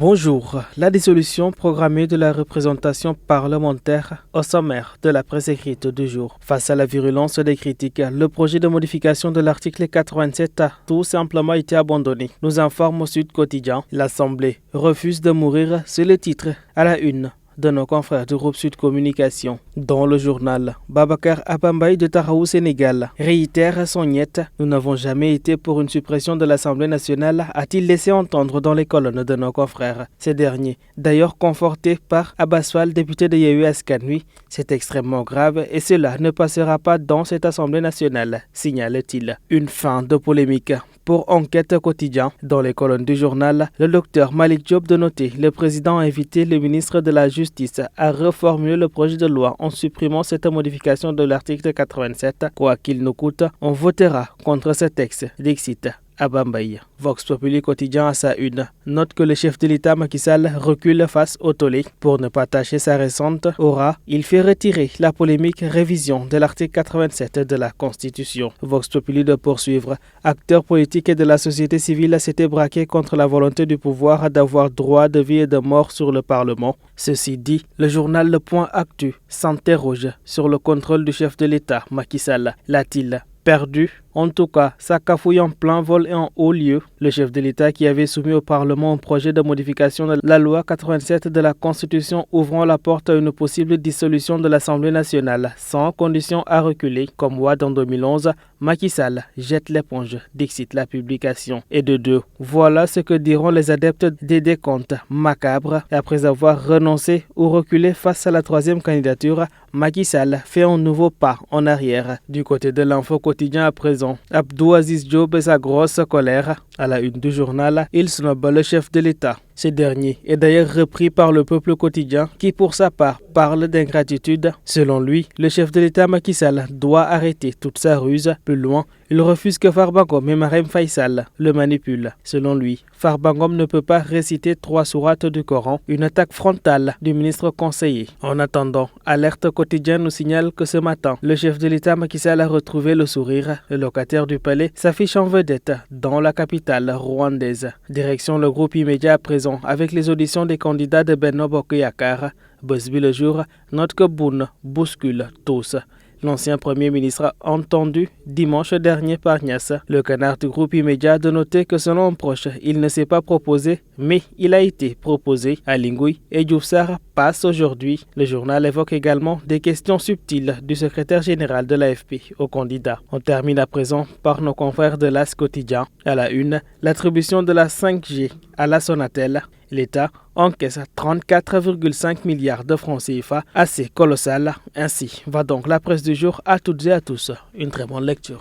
Bonjour. La dissolution programmée de la représentation parlementaire au sommaire de la presse écrite du jour. Face à la virulence des critiques, le projet de modification de l'article 87 a tout simplement été abandonné. Nous informe au Sud Quotidien. L'Assemblée refuse de mourir, c'est le titre à la une de nos confrères du groupe Sud Communication. Dans le journal, Babacar Abambaye de Taraou, Sénégal, réitère son niet. Nous n'avons jamais été pour une suppression de l'Assemblée nationale, a-t-il laissé entendre dans les colonnes de nos confrères. Ces derniers, d'ailleurs confortés par Abbas Fall, député de Yewwi Askan Wi, c'est extrêmement grave et cela ne passera pas dans cette Assemblée nationale, signale-t-il. Une fin de polémique. Pour Enquête Quotidien, dans les colonnes du journal, le docteur Malick Diop de noter, le président a invité le ministre de la Justice à reformuler le projet de loi en supprimant cette modification de l'article 87. Quoi qu'il nous coûte, on votera contre ce texte, dixit Abambaye. Vox Populi Quotidien à sa une note que le chef de l'État Macky Sall recule face au tollé. Pour ne pas tâcher sa récente aura, il fait retirer la polémique révision de l'article 87 de la Constitution. Vox Populi de poursuivre. Acteurs politiques et de la société civile s'étaient braqués contre la volonté du pouvoir d'avoir droit de vie et de mort sur le Parlement. Ceci dit, le journal Le Point Actu s'interroge sur le contrôle du chef de l'État Macky Sall. L'a-t-il perdu? En tout cas, sa cafouille en plein vol et en haut lieu. Le chef de l'État qui avait soumis au Parlement un projet de modification de la loi 87 de la Constitution ouvrant la porte à une possible dissolution de l'Assemblée nationale sans condition à reculer, comme Wade en 2011, Macky Sall jette l'éponge, dixit la publication. Et de deux, voilà ce que diront les adeptes des décomptes macabres. Après avoir renoncé ou reculé face à la troisième candidature, Macky Sall fait un nouveau pas en arrière. Du côté de l'Info Quotidien à présent, Abdou Aziz Diop et sa grosse colère. À la une du journal, il snobe le chef de l'État. Ce dernier est d'ailleurs repris par le Peuple quotidien qui pour sa part parle d'ingratitude. Selon lui, le chef de l'État Macky Sall doit arrêter toute sa ruse. Plus loin, il refuse que Farba Ngom et Marème Faye Sall le manipulent. Selon lui, Farba Ngom ne peut pas réciter 3 sourates du Coran, une attaque frontale du ministre conseiller. En attendant, Alerte quotidien nous signale que ce matin, le chef de l'État Macky Sall a retrouvé le sourire. Le locataire du palais s'affiche en vedette dans la capitale rwandaise. Direction le groupe immédiat à présent avec les auditions des candidats de Benno Bokk Yakaar. Buzz-Bee le jour note que Boun bouscule tous. L'ancien Premier ministre entendu dimanche dernier par Niasse. Le canard du groupe immédiat de noter que selon un proche, il ne s'est pas proposé, mais il a été proposé à Lingui et Diouf Sarr passe aujourd'hui. Le journal évoque également des questions subtiles du secrétaire général de l'AFP au candidat. On termine à présent par nos confrères de l'As quotidien. À la une, l'attribution de la 5G à la Sonatel. L'État encaisse 34,5 milliards de francs CFA, assez colossal. Ainsi va donc la presse du jour à toutes et à tous. Une très bonne lecture.